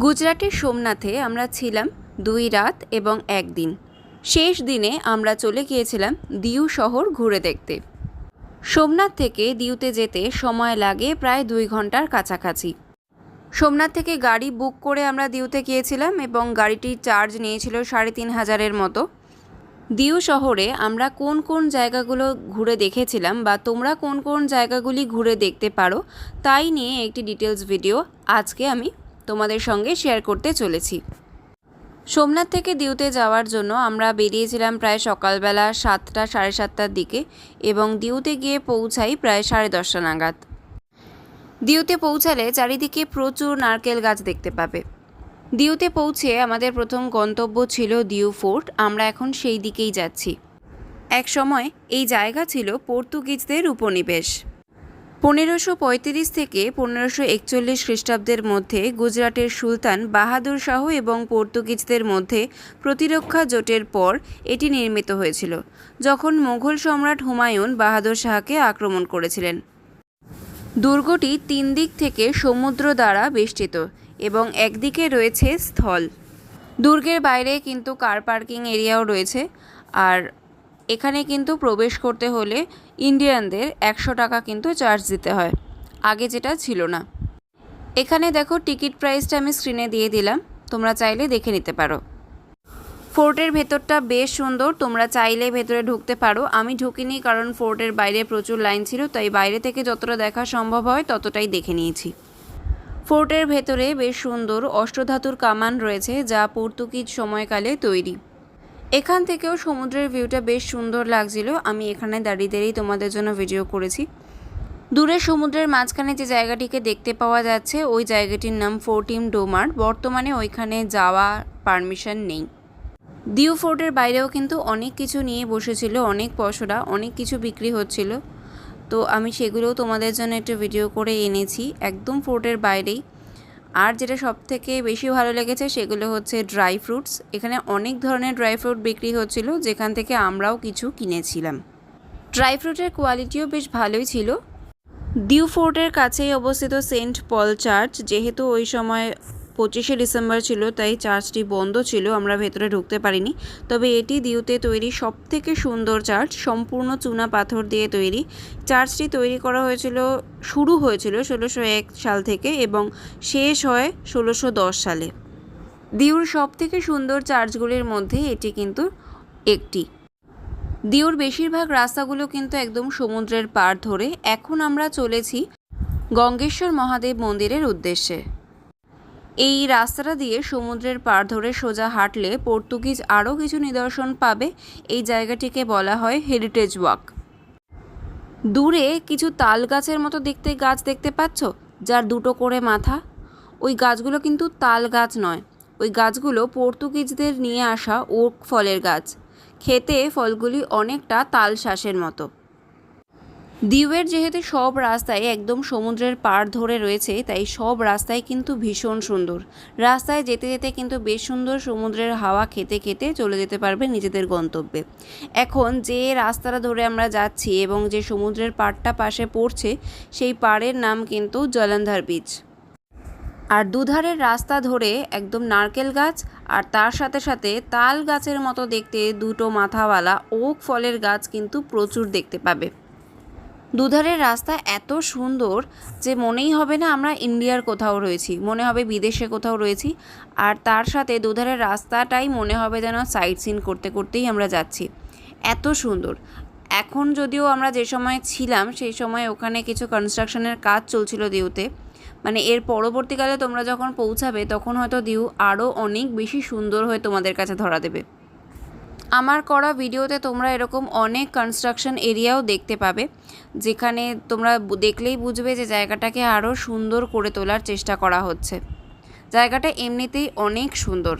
গুজরাটের সোমনাথে আমরা ছিলাম 2 রাত এবং 1 দিন। শেষ দিনে আমরা চলে গিয়েছিলাম দিউ শহর ঘুরে দেখতে। সোমনাথ থেকে দিউতে যেতে সময় লাগে প্রায় 2 ঘন্টার কাছাকাছি। সোমনাথ থেকে গাড়ি বুক করে আমরা দিউতে গিয়েছিলাম এবং গাড়িটির চার্জ নিয়েছিল 3500-এর মতো। দিউ শহরে আমরা কোন কোন জায়গাগুলো ঘুরে দেখেছিলাম বা তোমরা কোন কোন জায়গাগুলি ঘুরে দেখতে পারো তাই নিয়ে একটি ডিটেলস ভিডিও আজকে আমি তোমাদের সঙ্গে শেয়ার করতে চলেছি। সোমনাথ থেকে দিউতে যাওয়ার জন্য আমরা বেরিয়েছিলাম প্রায় সকালবেলা 7টা সাড়ে 7টার দিকে এবং দিউতে গিয়ে পৌঁছাই প্রায় 10:30 নাগাদ। দিউতে পৌঁছালে চারিদিকে প্রচুর নারকেল গাছ দেখতে পাবে। দিউতে পৌঁছে আমাদের প্রথম গন্তব্য ছিল দিউ ফোর্ট। আমরা এখন সেই দিকেই যাচ্ছি। এক সময় এই জায়গা ছিল পর্তুগিজদের উপনিবেশ। 1535 থেকে 1541 খ্রিস্টাব্দের মধ্যে গুজরাটের সুলতান বাহাদুর শাহ এবং পর্তুগিজদের মধ্যে প্রতিরক্ষা জোটের পর এটি নির্মিত হয়েছিল, যখন মুঘল সম্রাট হুমায়ুন বাহাদুর শাহকে আক্রমণ করেছিলেন। দুর্গটি 3 দিক থেকে সমুদ্র দ্বারা বেষ্টিত এবং একদিকে রয়েছে স্থল। দুর্গের বাইরে কিন্তু কার পার্কিং এরিয়াও রয়েছে, আর এখানে কিন্তু প্রবেশ করতে হলে ইন্ডিয়ানদের 100 টাকা কিন্তু চার্জ দিতে হয়, আগে যেটা ছিল না। এখানে দেখো টিকিট প্রাইসটা আমি স্ক্রিনে দিয়ে দিলাম, তোমরা চাইলে দেখে নিতে পারো। ফোর্টের ভেতরটা বেশ সুন্দর, তোমরা চাইলে ভেতরে ঢুকতে পারো। আমি ঢুকিনি কারণ ফোর্টের বাইরে প্রচুর লাইন ছিল, তাই বাইরে থেকে যতটা দেখা সম্ভব হয় ততটাই দেখে নিয়েছি। ফোর্টের ভেতরে বেশ সুন্দর অষ্টধাতুর কামান রয়েছে, যা পর্তুগিজ সময়কালে তৈরি। এখান থেকেও সমুদ্রের ভিউটা বেশ সুন্দর লাগছিল। আমি এখানে দাঁড়িয়ে দাঁড়িয়ে তোমাদের জন্য ভিডিও করেছি। দূরে সমুদ্রের মাঝখানে যে জায়গাটিকে দেখতে পাওয়া যাচ্ছে ওই জায়গাটির নাম ফোর্টিম ডোমার। বর্তমানে ওইখানে যাওয়া পারমিশন নেই। দিউ ফোর্টের বাইরেও কিন্তু অনেক কিছু নিয়ে বসেছিল, অনেক পশরা, অনেক কিছু বিক্রি হচ্ছিল, তো আমি সেগুলোও তোমাদের জন্য একটা ভিডিও করে এনেছি একদম ফোর্টের বাইরেই। আর যেটা সবথেকে বেশি ভালো লেগেছে সেগুলো হচ্ছে ড্রাই ফ্রুটস। এখানে অনেক ধরনের ড্রাই ফ্রুট বিক্রি হচ্ছিল, যেখান থেকে আমরাও কিছু কিনেছিলাম। ড্রাই ফ্রুটের কোয়ালিটিও বেশ ভালোই ছিল। দিউ ফোর্টের কাছেই অবস্থিত সেন্ট পল চার্চ। যেহেতু ওই সময় 25শে ডিসেম্বর ছিল, তাই চার্চটি বন্ধ ছিল, আমরা ভেতরে ঢুকতে পারিনি। তবে এটি দিউতে তৈরি সবথেকে সুন্দর চার্চ, সম্পূর্ণ চুনা পাথর দিয়ে তৈরি। চার্চটি তৈরি করা হয়েছিল, শুরু হয়েছিল 1601 সাল থেকে এবং শেষ হয় 1610 সালে। দিউর সবথেকে সুন্দর চার্চগুলির মধ্যে এটি কিন্তু একটি। দিউর বেশিরভাগ রাস্তাগুলো কিন্তু একদম সমুদ্রের পাড় ধরে। এখন আমরা চলেছি গঙ্গেশ্বর মহাদেব মন্দিরের উদ্দেশ্যে। এই রাস্তাটা দিয়ে সমুদ্রের পাড় ধরে সোজা হাঁটলে পর্তুগিজ আরও কিছু নিদর্শন পাবে। এই জায়গাটিকে বলা হয় হেরিটেজ ওয়াক। দূরে কিছু তাল গাছের মতো দেখতে গাছ দেখতে পাচ্ছ, যার 2টো করে মাথা। ওই গাছগুলো কিন্তু তাল গাছ নয়, ওই গাছগুলো পর্তুগিজদের নিয়ে আসা ওক ফলের গাছ। খেতে ফলগুলি অনেকটা তাল শাঁসের মতো। দিউয়ের যেহেতু সব রাস্তায় একদম সমুদ্রের পাড় ধরে রয়েছে, তাই সব রাস্তায় কিন্তু ভীষণ সুন্দর। রাস্তায় যেতে যেতে কিন্তু বেশ সুন্দর সমুদ্রের হাওয়া খেতে খেতে চলে যেতে পারবে নিজেদের গন্তব্যে। এখন যে রাস্তাটা ধরে আমরা যাচ্ছি এবং যে সমুদ্রের পাড়টা পাশে পড়ছে, সেই পাড়ের নাম কিন্তু জলন্ধর বিচ। আর দুধারের রাস্তা ধরে একদম নারকেল গাছ আর তার সাথে সাথে তাল গাছের মতো দেখতে 2টো মাথাওয়ালা ওক ফলের গাছ কিন্তু প্রচুর দেখতে পাবে। দুধারের রাস্তা এত সুন্দর যে মনেই হবে না আমরা ইন্ডিয়ার কোথাও রয়েছি, মনে হবে বিদেশে কোথাও রয়েছি। আর তার সাথে দুধারের রাস্তাটাই মনে হবে যেন সাইট সিন করতে করতেই আমরা যাচ্ছি, এত সুন্দর। এখন যদিও আমরা যে সময় ছিলাম সেই সময় ওখানে কিছু কনস্ট্রাকশনের কাজ চলছিল দিউতে, মানে এর পরবর্তীকালে তোমরা যখন পৌঁছাবে তখন হয়তো দিউ আরও অনেক বেশি সুন্দর হয়ে তোমাদের কাছে ধরা দেবে। আমার করা ভিডিওতে তোমরা এরকম অনেক কনস্ট্রাকশন এরিয়াও দেখতে পাবে, যেখানে তোমরা দেখলেই বুঝবে যে জায়গাটাকে আরও সুন্দর করে তোলার চেষ্টা করা হচ্ছে। জায়গাটা এমনিতেই অনেক সুন্দর।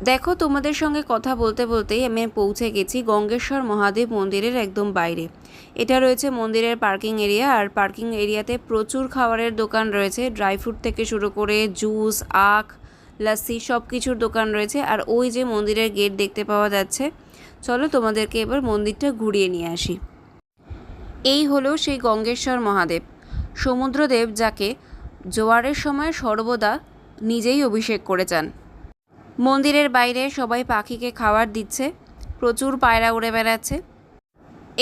দেখো, তোমাদের সঙ্গে কথা বলতে বলতেই আমি পৌঁছে গেছি গঙ্গেশ্বর মহাদেব মন্দিরের একদম বাইরে। এটা রয়েছে মন্দিরের পার্কিং এরিয়া, আর পার্কিং এরিয়াতে প্রচুর খাবারের দোকান রয়েছে। ড্রাই ফ্রুট থেকে শুরু করে জুস, আখ, লাসি সব কিছুর দোকান রয়েছে। আর ওই যে মন্দিরের গেট দেখতে পাওয়া যাচ্ছে, চলো তোমাদেরকে এবার মন্দিরটা ঘুরিয়ে নিয়ে আসি। এই হলো সেই গঙ্গেশ্বর মহাদেব, সমুদ্রদেব, যাকে জোয়ারের সময় সর্বদা নিজেই অভিষেক করে যান। মন্দিরের বাইরে সবাই পাখিকে খাবার দিচ্ছে, প্রচুর পায়রা উড়ে বেড়াচ্ছে।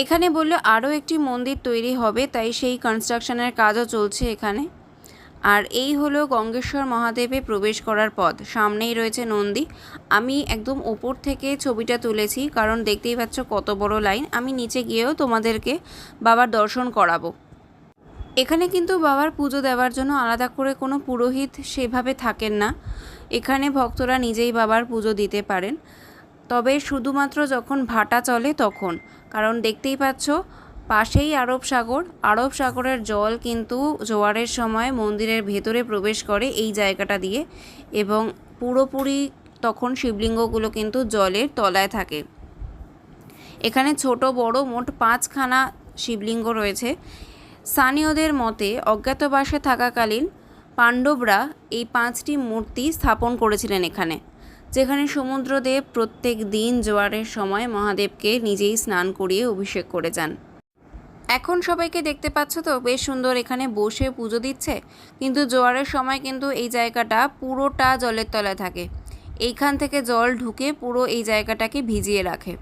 এখানে বললো আরও একটি মন্দির তৈরি হবে, তাই সেই কনস্ট্রাকশনের কাজও চলছে এখানে। আর এই হলো গঙ্গেশ্বর মহাদেবে প্রবেশ করার পথ। সামনেই রয়েছে নন্দী। আমি একদম ওপর থেকে ছবিটা তুলেছি, কারণ দেখতেই পাচ্ছ কত বড় লাইন। আমি নিচে গিয়েও তোমাদেরকে বাবার দর্শন করাবো। এখানে কিন্তু বাবার পুজো দেওয়ার জন্য আলাদা করে কোনো পুরোহিত সেভাবে থাকেন না। এখানে ভক্তরা নিজেই বাবার পুজো দিতে পারেন, তবে শুধুমাত্র যখন ভাটা চলে তখন। কারণ দেখতেই পাচ্ছ পাশেই আরব সাগর। আরব সাগরের জল কিন্তু জোয়ারের সময় মন্দিরের ভেতরে প্রবেশ করে এই জায়গাটা দিয়ে, এবং পুরোপুরি তখন শিবলিঙ্গগুলো কিন্তু জলের তলায় থাকে। এখানে ছোট বড় মোট 5খানা শিবলিঙ্গ রয়েছে। স্থানীয়দের মতে অজ্ঞাতবাসে থাকাকালীন পাণ্ডবরা এই 5টি মূর্তি স্থাপন করেছিলেন এখানে, যেখানে সমুদ্রদেব প্রত্যেক দিন জোয়ারের সময় মহাদেবকে নিজেই স্নান করিয়ে অভিষেক করে যান। এখন সবাইকে দেখতে পাচ্ছ তো বেশ সুন্দর এখানে বসে পুজো দিচ্ছে, কিন্তু জোয়ারের সময় কিন্তু এই জায়গাটা পুরোটা জলের তলায় থাকে। এইখান থেকে জল ঢুকে পুরো এই জায়গাটাকে ভিজিয়ে রাখে।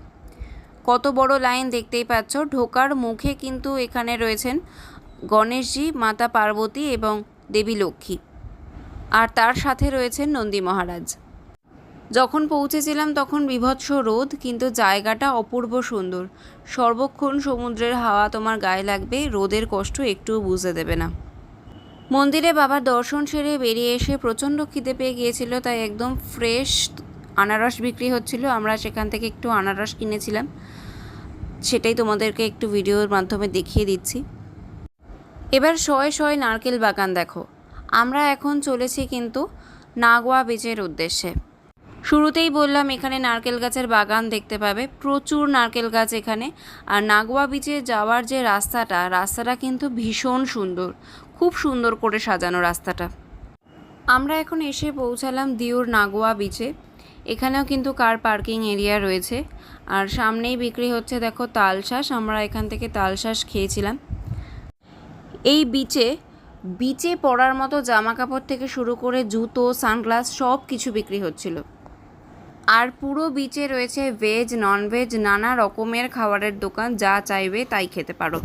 কত বড় লাইন দেখতেই পাচ্ছ। ঢোকার মুখে কিন্তু এখানে রয়েছেন গণেশজি, মাতা পার্বতী এবং দেবী লক্ষ্মী, আর তার সাথে রয়েছেন নন্দী মহারাজ। যখন পৌঁছেছিলাম তখন বীভৎস রোদ, কিন্তু জায়গাটা অপূর্ব সুন্দর। সর্বক্ষণ সমুদ্রের হাওয়া তোমার গায়ে লাগবে, রোদের কষ্ট একটুও বুঝতে দেবে না। মন্দিরে বাবার দর্শন সেরে বেরিয়ে এসে প্রচণ্ড খিদে পেয়ে গিয়েছিল, তাই একদম ফ্রেশ আনারস বিক্রি হচ্ছিল। আমরা সেখান থেকে একটু আনারস কিনেছিলাম, সেটাই তোমাদেরকে একটু ভিডিওর মাধ্যমে দেখিয়ে দিচ্ছি। এবার শয়ে শয়ে নারকেল বাগান দেখো। আমরা এখন চলেছি কিন্তু নাগোয়া বিচের উদ্দেশ্যে। শুরুতেই বললাম এখানে নারকেল গাছের বাগান দেখতে পাবে, প্রচুর নারকেল গাছ এখানে। আর নাগোয়া বিচে যাওয়ার যে রাস্তাটা কিন্তু ভীষণ সুন্দর, খুব সুন্দর করে সাজানো রাস্তাটা। আমরা এখন এসে পৌঁছালাম দিউর নাগোয়া বিচে। এখানেও কিন্তু কার পার্কিং এরিয়া রয়েছে, আর সামনেই বিক্রি হচ্ছে দেখো তালশাঁস। আমরা এখান থেকে তালশাঁস খেয়েছিলাম। এই বিচে পরার মতো জামা কাপড় থেকে শুরু করে জুতো, সানগ্লাস সব কিছু বিক্রি হচ্ছিল। আর পুরো বিচে রয়েছে ভেজ, ননভেজ নানা রকমের খাবারের দোকান, যা চাইবে তাই খেতে পারো।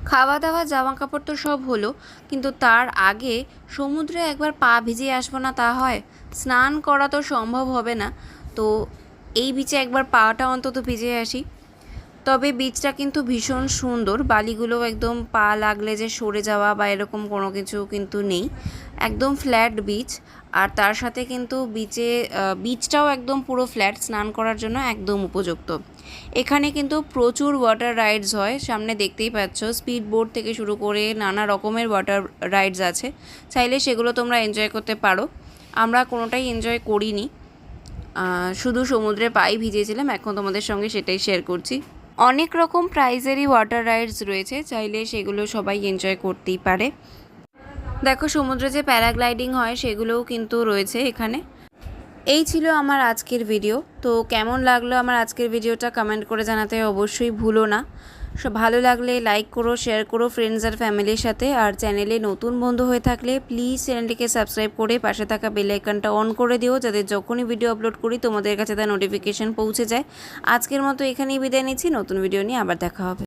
খাওয়া দাওয়া, জামা কাপড় তো সব হলো, কিন্তু তার আগে সমুদ্রে একবার পা ভিজিয়ে আসবো না তা হয়? স্নান করা তো সম্ভব হবে না, তো এই বিচে একবার পাটা অন্তত ভিজিয়ে আসি। তবে বিচটা কিন্তু ভীষণ সুন্দর, বালিগুলো একদম পা লাগলে যে সরে যাওয়া বা এরকম কোনো কিছু কিন্তু নেই, একদম ফ্ল্যাট বিচ। আর তার সাথে কিন্তু বিচটাও একদম পুরো ফ্ল্যাট, স্নান করার জন্য একদম উপযুক্ত। এখানে কিন্তু প্রচুর ওয়াটার রাইডস হয়, সামনে দেখতেই পাচ্ছ। স্পিড বোট থেকে শুরু করে নানা রকমের ওয়াটার রাইডস আছে, চাইলে সেগুলো তোমরা এনজয় করতে পারো। আমরা কোনোটাই এনজয় করিনি, শুধু সমুদ্রে পায়ে ভিজিয়েছিলাম। এখন তোমাদের সঙ্গে সেটাই শেয়ার করছি। অনেক রকম প্রাইজেরই ওয়াটার রাইডস রয়েছে, চাইলে সেগুলো সবাই এনজয় করতেই পারে। দেখো সমুদ্রে যে প্যারাগ্লাইডিং হয় সেগুলোও কিন্তু রয়েছে এখানে। এই ছিল আমার আজকের ভিডিও। তো কেমন লাগলো আমার আজকের ভিডিওটা কমেন্ট করে জানাতে অবশ্যই ভুলো না। ভালো লাগলে লাইক করো, শেয়ার করো ফ্রেন্ডস আর ফ্যামিলির সাথে। আর চ্যানেলে নতুন বন্ধু হয়ে থাকলে প্লিজ চ্যানেলটিকে সাবস্ক্রাইব করে পাশে থাকা বেল আইকনটা অন করে দিও, যাতে যখনই ভিডিও আপলোড করি তোমাদের কাছে তার নোটিফিকেশন পৌঁছে যায়। আজকের মতো এখানেই বিদায় নিচ্ছি, নতুন ভিডিও নিয়ে আবার দেখা হবে।